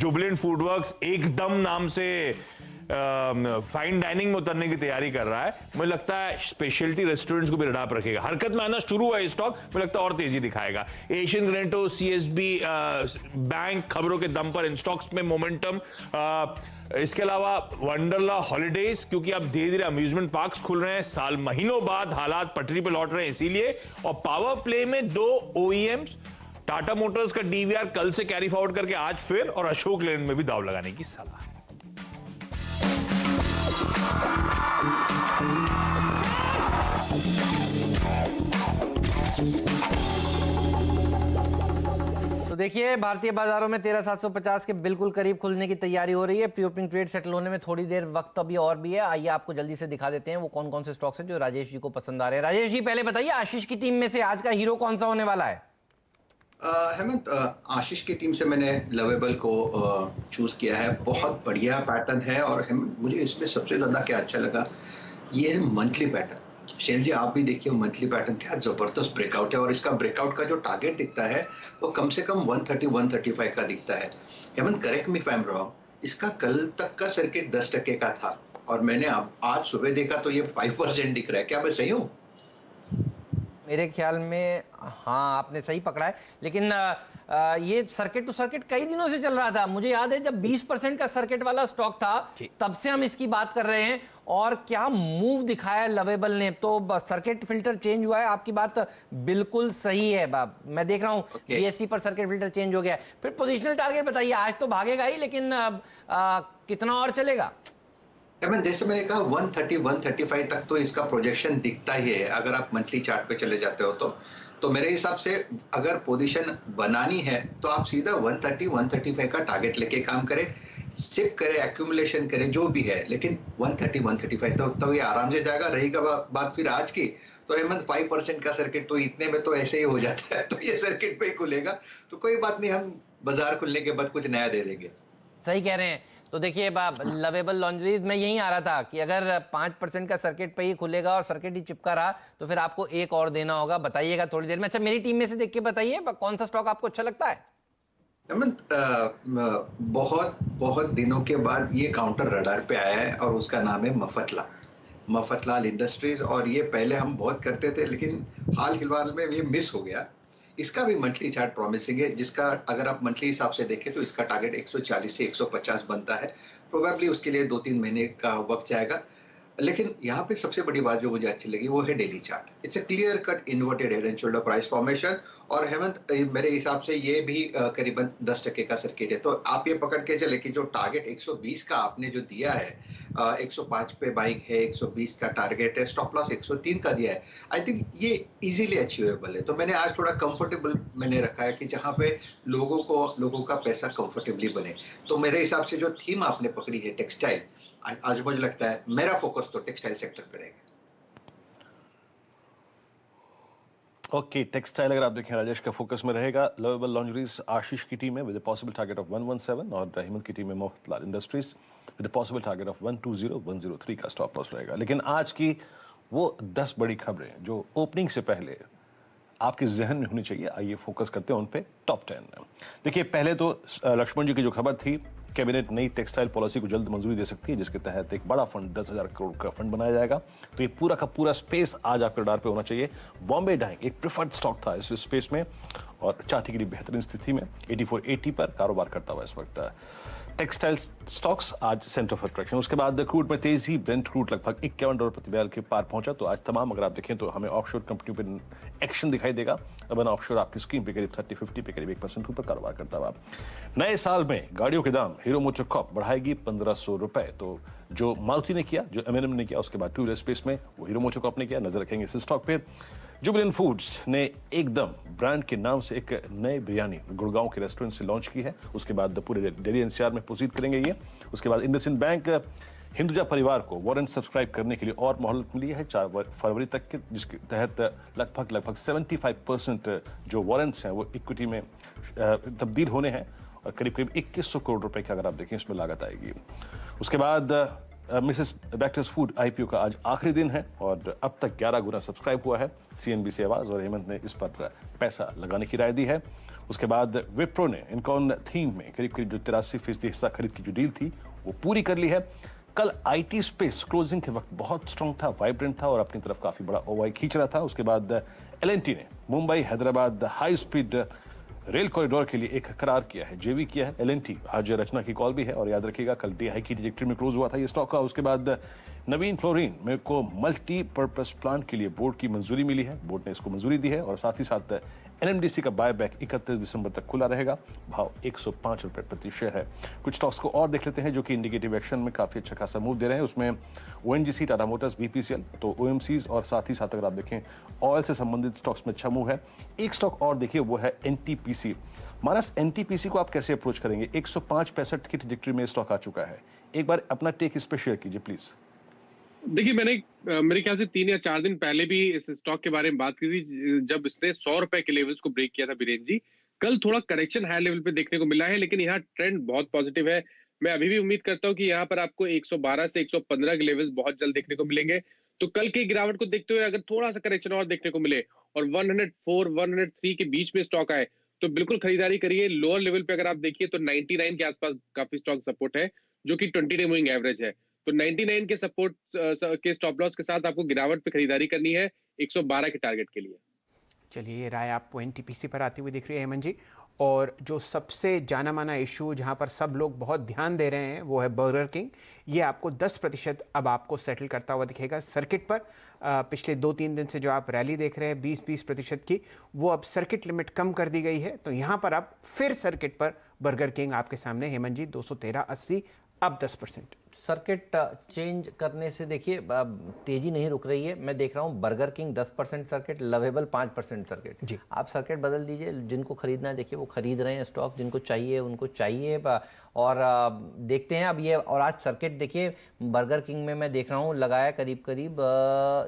Jubilant FoodWorks एकदम नाम से फाइन डाइनिंग में उतरने की तैयारी कर रहा है। मुझे लगता है स्पेशलिटी रेस्टोरेंट्स को भी रडाप रखेगा। हरकत में आना शुरू हुआ है स्टॉक, मुझे लगता है और तेजी दिखाएगा। एशियन ग्रेंटो, सीएसबी बैंक खबरों के दम पर इन स्टॉक्स में मोमेंटम। इसके अलावा वंडरला हॉलिडेज, क्योंकि अब धीरे धीरे अम्यूजमेंट पार्क्स खुल रहे हैं, साल महीनों बाद हालात पटरी पे लौट रहे हैं इसीलिए। और पावर प्ले में 2 OEMs, टाटा मोटर्स का डीवीआर कल से कैरी फॉरवर्ड करके आज फिर, और अशोक लेलैंड में भी दाव लगाने की सलाह। तो देखिए भारतीय बाजारों में 13,750 के बिल्कुल करीब खुलने की तैयारी हो रही है। प्री ओपनिंग ट्रेड सेटल होने में थोड़ी देर वक्त अभी और भी है। आइए आपको जल्दी से दिखा देते हैं वो कौन कौन से स्टॉक्स हैं जो राजेश जी को पसंद आ रहे हैं। राजेश जी पहले बताइए, आशीष की टीम में से आज का हीरो कौन सा होने वाला है? हेमंत, आशीष की टीम से मैंने लवेबल को चूज किया है। बहुत बढ़िया पैटर्न है और मुझे इसमें सबसे ज्यादा क्या अच्छा लगा, ये है मंथली पैटर्न। शैल जी आप भी देखिए मंथली पैटर्न, क्या जबरदस्त ब्रेकआउट है और इसका ब्रेकआउट का जो टारगेट दिखता है वो कम से कम 130-135 का दिखता है। Hemant correct me if I am wrong, इसका कल तक का सर्किट 10% का था और मैंने आज सुबह देखा तो ये 5% दिख रहा है। क्या मैं सही हूँ? मेरे ख्याल में हाँ आपने सही पकड़ा है, लेकिन ये सर्किट टू सर्किट कई दिनों से चल रहा था। मुझे याद है जब 20% का सर्किट वाला स्टॉक था तब से हम इसकी बात कर रहे हैं और क्या मूव दिखाया लवेबल ने। तो सर्किट फिल्टर चेंज हुआ है, आपकी बात बिल्कुल सही है बाब। मैं देख रहा हूँ BSE पर सर्किट फिल्टर चेंज हो गया है। फिर पोजिशनल टारगेट बताइए, आज तो भागेगा ही लेकिन कितना और चलेगा? जैसे मैंने कहा 130-135 तक तो इसका प्रोजेक्शन दिखता ही है अगर आप मंथली चार्ट पे चले जाते हो तो मेरे हिसाब से अगर पोजीशन बनानी है तो आप सीधा 130-135 का टारगेट लेके काम करें, सिप करें, एक्यूमुलेशन करें, जो भी है, लेकिन 130-135 तो ये आराम से जाएगा। रहेगा बात फिर आज की, तो हेमंत 5% का सर्किट तो इतने में तो ऐसे ही हो जाता है, तो ये सर्किट पे ही खुलेगा तो कोई बात नहीं, हम बाजार खुलने के बाद कुछ नया दे देंगे। सही कह रहे हैं। तो देखिए लवेबल लॉन्ड्रीज में यही आ रहा था कि अगर 5% का सर्किट पे ही खुलेगा और सर्किट ही चिपका रहा तो फिर आपको एक और देना होगा। बताइएगा थोड़ी देर में। अच्छा मेरी टीम में से देख के बताइए कौन सा स्टॉक आपको अच्छा लगता है? बहुत दिनों के बाद ये काउंटर रडार पे आया है और उसका नाम है मफतलाल इंडस्ट्रीज। और ये पहले हम बहुत करते थे लेकिन हाल फिलहाल में ये मिस हो गया। इसका भी मंथली चार्ट प्रॉमिसिंग है, जिसका अगर आप मंथली हिसाब से देखें तो इसका टारगेट 140 से 150 बनता है। प्रोबेबली उसके लिए 2-3 महीने का वक्त जाएगा। लेकिन यहाँ पे सबसे बड़ी बात जो मुझे अच्छी लगी वो है daily chart. It's a clear cut inverted head and shoulder price formation और हेमंत मेरे हिसाब से ये भी करीबन 10% का सर्किट है। तो आप ये पकड़ के चले कि जो टारगेट 120 का आपने जो दिया है, 105 पे बाइंग है, 120 का टारगेट है, स्टॉप लॉस 103 का दिया है, आई थिंक ये इजीली अचीवेबल है। तो मैंने आज थोड़ा कंफर्टेबल मैंने रखा है कि जहाँ पे लोगों का पैसा कंफर्टेबली बने। तो मेरे हिसाब से जो थीम आपने पकड़ी है टेक्सटाइल, आज मुझे लगता है मेरा फोकस तो टेक्सटाइल सेक्टर पे रहेगा। ओके, टेक्सटाइल अगर आप देखें राजेश का फोकस में रहेगा। लवेबल लॉन्ड्रीज आशीष की टीम है विद पॉसिबल टारगेट ऑफ 117 और हेमंत की टीम में Mafatlal industries with possible target of 120-103 का स्टॉप लॉस रहेगा। लेकिन आज की वो 10 बड़ी खबरें जो ओपनिंग से पहले आपके जहन में होनी चाहिए, आइए फोकस करते हैं उन पे। टॉप 10 देखिए, पहले तो लक्ष्मण जी की जो खबर थी, कैबिनेट नई टेक्सटाइल पॉलिसी को जल्द मंजूरी दे सकती है जिसके तहत एक बड़ा फंड 10,000 करोड़ का फंड बनाया जाएगा। तो ये पूरा का पूरा स्पेस आज आपके रडार पे होना चाहिए। बॉम्बे डाइंग एक प्रेफर्ड स्टॉक था इस स्पेस में और चार्ट की बेहतरीन स्थिति में 8480 पर कारोबार करता हुआ इस वक्त। टेक्सटाइल स्टॉक्स आज सेंटर ऑफ अट्रैक्शन। उसके बाद क्रूड में तेजी, ब्रेंट क्रूड लगभग $51 प्रति बैरल के पार पहुंचा। तो आज तमाम अगर आप देखें तो हमें ऑफशोर कंपनियों पर एक्शन दिखाई देगा। अब ऑफशोर आपकी स्क्रीन पे करीब 30-50 पे करीब 1% के ऊपर कारोबार करता हुआ। नए साल में गाड़ियों के दाम हीरो मोटोकॉर्प बढ़ाएगी $1,500। तो जो मारुति ने किया, जो M&M ने किया, उसके बाद टू व्हीलर स्पेस में वो हीरो मोटोकॉर्प ने किया। नजर रखेंगे इस स्टॉक पे। जुबिलेंट फूड्स ने एकदम ब्रांड के नाम से एक नई बिरयानी गुड़गांव के रेस्टोरेंट से लॉन्च की है। उसके बाद पूरे दिल्ली NCR में प्रोसीड करेंगे ये। उसके बाद इंडसइंड बैंक हिंदुजा परिवार को वारंट सब्सक्राइब करने के लिए और मोहलत मिली है 4 फरवरी तक के, जिसके तहत लगभग 75% जो वारंट्स हैं वो इक्विटी में तब्दील होने हैं और करीब 2100 करोड़ रुपए की अगर आप देखें इसमें लागत आएगी। उसके बाद मिसेस बैक्टर्स फूड IPO का आज आखिरी दिन है और अब तक 11 गुना सब्सक्राइब हुआ है। CNBC आवाज और हेमंत ने इस पर पैसा लगाने की राय दी है। उसके बाद विप्रो ने इनकॉन थीम में करीब करीब जो 83% हिस्सा खरीद की जो डील थी वो पूरी कर ली है। कल आईटी स्पेस क्लोजिंग के वक्त बहुत स्ट्रांग था, वाइब्रेंट था और अपनी तरफ काफी बड़ा ओवाई खींच रहा था। उसके बाद एलएनटी ने Mumbai Hyderabad high speed rail corridor के लिए एक करार किया है, जेवी किया है एलएनटी। आज रचना की कॉल भी है और याद रखिएगा कल डे हाई की ट्रैजेक्टरी में क्लोज हुआ था ये स्टॉक का। उसके बाद नवीन फ्लोरीन में को मल्टीपर्पस प्लांट के लिए बोर्ड की मंजूरी मिली है, बोर्ड ने इसको मंजूरी दी है और साथ ही साथ एनएमडीसी का बायबैक 31 दिसंबर तक खुला रहेगा। भाव 105 रुपए प्रति शेयर है। कुछ स्टॉक्स को और देख लेते हैं जो कि इंडिकेटिव एक्शन में काफी अच्छा खासा मूव दे रहे हैं। उसमें ओएनजीसी, टाटा मोटर्स, बीपीसीएल, तो ओएमसीज और साथ ही साथ अगर आप देखें ऑयल से संबंधित स्टॉक्स में अच्छा मूव है। एक स्टॉक और देखिए वो है एनटीपीसी। मानस, एनटीपीसी को आप कैसे अप्रोच करेंगे? 105-65 की ट्रैजेक्टरी में स्टॉक आ चुका है, एक बार अपना टेक इस पे शेयर कीजिए प्लीज। देखिए, मैंने मेरे ख्याल से 3 या 4 दिन पहले भी इस स्टॉक के बारे में बात की थी जब इसने 100 रुपए के लेवल्स को ब्रेक किया था बीरेन जी। कल थोड़ा करेक्शन हाई लेवल पे देखने को मिला है, लेकिन यहाँ ट्रेंड बहुत पॉजिटिव है। मैं अभी भी उम्मीद करता हूँ कि यहाँ पर आपको 112 से 115 के लेवल्स बहुत जल्द देखने को मिलेंगे। तो कल की गिरावट को देखते हुए अगर थोड़ा सा करेक्शन और देखने को मिले और 104, 103 के बीच में स्टॉक आए तो बिल्कुल खरीदारी करिए। लोअर लेवल पे अगर आप देखिए तो 99 के आसपास काफी स्ट्रॉन्ग सपोर्ट है जो कि 20 डे मूविंग एवरेज है। तो 99 के सपोर्ट के स्टॉप लॉस के साथ आपको गिरावट पे खरीदारी करनी है 112 के टारगेट के लिए। चलिए, ये राय आपको एनटीपीसी पर आती हुई दिख रही है हेमंत जी। और जो सबसे जाना माना इशू जहां पर सब लोग बहुत ध्यान दे रहे हैं वो है बर्गर किंग। ये आपको 10% अब आपको सेटल करता हुआ दिखेगा सर्किट पर। पिछले 2-3 दिन से जो आप रैली देख रहे हैं 20-20% की, वो अब सर्किट लिमिट कम कर दी गई है। तो यहाँ पर अब फिर सर्किट पर बर्गर किंग आपके सामने हेमंत जी 213.80 अब 10%। सर्किट चेंज करने से देखिए तेजी नहीं रुक रही है। मैं देख रहा हूँ Burger King 10% circuit, Lovable 5% circuit जी। आप सर्किट बदल दीजिए, जिनको खरीदना है देखिए वो खरीद रहे हैं स्टॉक, जिनको चाहिए उनको चाहिए। और देखते हैं अब ये। और आज सर्किट देखिए बर्गर किंग में मैं देख रहा हूँ लगाया करीब करीब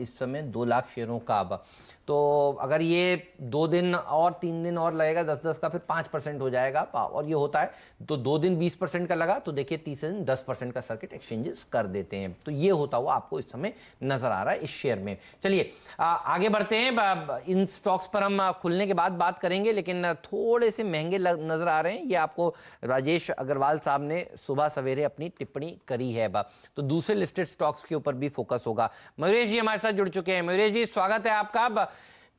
इस समय 2 लाख शेयरों का। अब तो अगर ये 2 दिन और 3 दिन और लगेगा 10-10 का, फिर 5% हो जाएगा। और ये होता है तो 2 दिन 20% का लगा तो देखिए तीसरे दिन 10% का सर्किट एक्सचेंजेस कर देते हैं। तो ये होता हुआ आपको इस समय नजर आ रहा है इस शेयर में। चलिए आगे बढ़ते हैं। इन स्टॉक्स पर हम खुलने के बाद बात करेंगे, लेकिन थोड़े से महंगे नजर आ रहे हैं। ये आपको राजेश अग्रवाल साहब ने सुबह सवेरे अपनी टिप्पणी करी है। तो दूसरे लिस्टेड स्टॉक्स के ऊपर भी फोकस होगा। मयूरेश जी हमारे साथ जुड़ चुके हैं। मयूरेश जी स्वागत है आपका।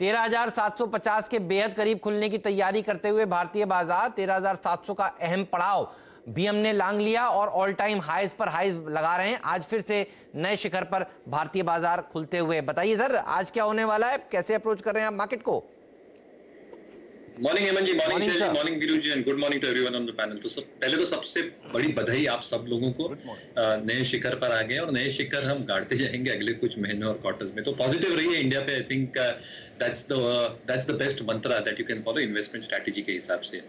13,750 के बेहद करीब खुलने की तैयारी करते हुए भारतीय बाजार 13,700 का अहम पड़ाव भी हमने लांग लिया और ऑल टाइम हाईज पर हाईज लगा रहे हैं। आज फिर से नए शिखर पर भारतीय बाजार खुलते हुए, बताइए सर आज क्या होने वाला है, कैसे अप्रोच कर रहे हैं आप मार्केट को? Morning Hemant ji, morning Sher ji, morning Veeru ji and good morning to everyone on the panel. तो पहले तो सबसे बड़ी बधाई आप सब लोगों को, नए शिखर पर आ गए और नए शिखर हम गाड़ते जाएंगे अगले कुछ महीनों और क्वार्टर्स में। तो पॉजिटिव रही है इंडिया पे। I think that's the best Mantra that you can follow investment strategy के हिसाब से।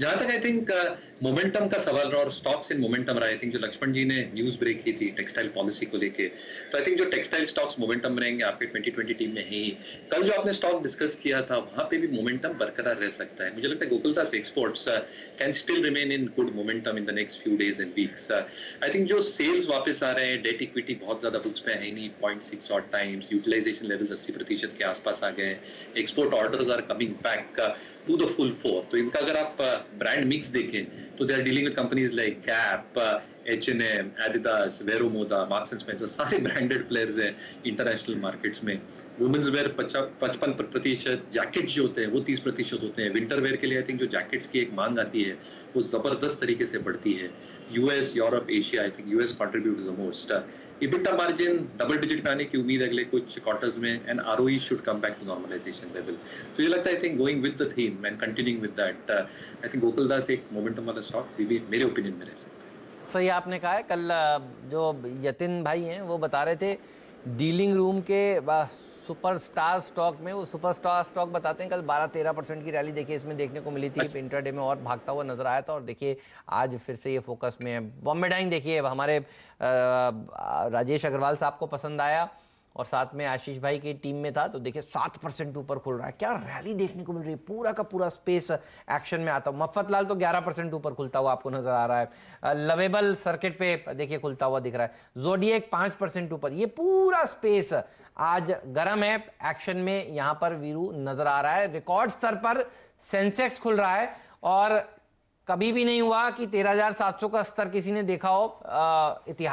जहां तक आई थिंक मोमेंटम का सवाल रहा और स्टॉक्स इन मोमेंटम रहा, आई थिंक जो लक्ष्मण जी ने न्यूज ब्रेक की थी टेक्सटाइल पॉलिसी को लेके, तो आई थिंक जो टेक्सटाइल स्टॉक्स मोमेंटम में रहेंगे आपके 2020 टीम में है ही। कल जो आपने स्टॉक डिस्कस किया था वहां पे भी मोमेंटम बरकरार रह सकता है। मुझे लगता है Gokuldas exports can still remain in good momentum in the next few days and weeks. I think जो सेल्स वापस आ रहे हैं, डेट इक्विटी बहुत ज्यादा बुक्स पे है नहीं, 0.6 ऑड टाइम्स, यूटिलाइजेशन लेवल्स 80% के आसपास आ गए, export orders are coming back to the full fore. तो इनका अगर आप ब्रांड मिक्स देखें तो they are dealing with companies like Gap, H&M, Adidas, Vero Moda, Marks and Spencer, सारे ब्रांडेड प्लेयर्स हैं इंटरनेशनल मार्केट्स में। वुमेन्स वेयर 55%, जैकेट्स जो होते हैं वो 30% होते हैं। विंटर वेयर के लिए आई थिंक जो जैकेट्स की एक मांग आती है वो जबरदस्त तरीके से बढ़ती है। US, Europe, Asia, I think US contribute the most. EBITDA margin double digit में आने की उम्मीद अगले कुछ क्वार्टर्स में and ROE should come back to normalization level. तो ये लगता है I think going with the theme and continuing with that, I think Gokaldas एक मोमेंटम वाला स्टॉक भी मेरे ओपिनियन में रह सकता है। सही आपने कहा है। कल जो यतिन भाई हैं वो बता रहे थे डीलिंग रूम के सुपरस्टार स्टॉक में, वो सुपरस्टार स्टॉक बताते हैं कल 12-13% की रैली देखिए इसमें देखने को मिली थी। इंट्राडे में और भागता हुआ नजर आया था और देखिए आज फिर से ये फोकस में है। बॉम्बे डाइंग देखिए हमारे राजेश अग्रवाल साहब को पसंद आया और साथ में आशीष भाई की टीम में था, तो देखिए 7% ऊपर खुल रहा है। क्या रैली देखने को मिल रही है, पूरा का पूरा स्पेस एक्शन में आता हूँ। मफतलाल तो 11% ऊपर खुलता हुआ आपको नजर आ रहा है। लवेबल सर्किट पे देखिए खुलता हुआ दिख रहा है। जोडिएक 5% ऊपर। ये पूरा स्पेस आज गर्म है, एक्शन में यहाँ पर वीरू नजर आ रहा है। रिकॉर्ड स्तर पर सेंसेक्स खुल रहा है और कभी भी नहीं हुआ कि 13,700 का स्तर किसी ने देखा हो इतिहास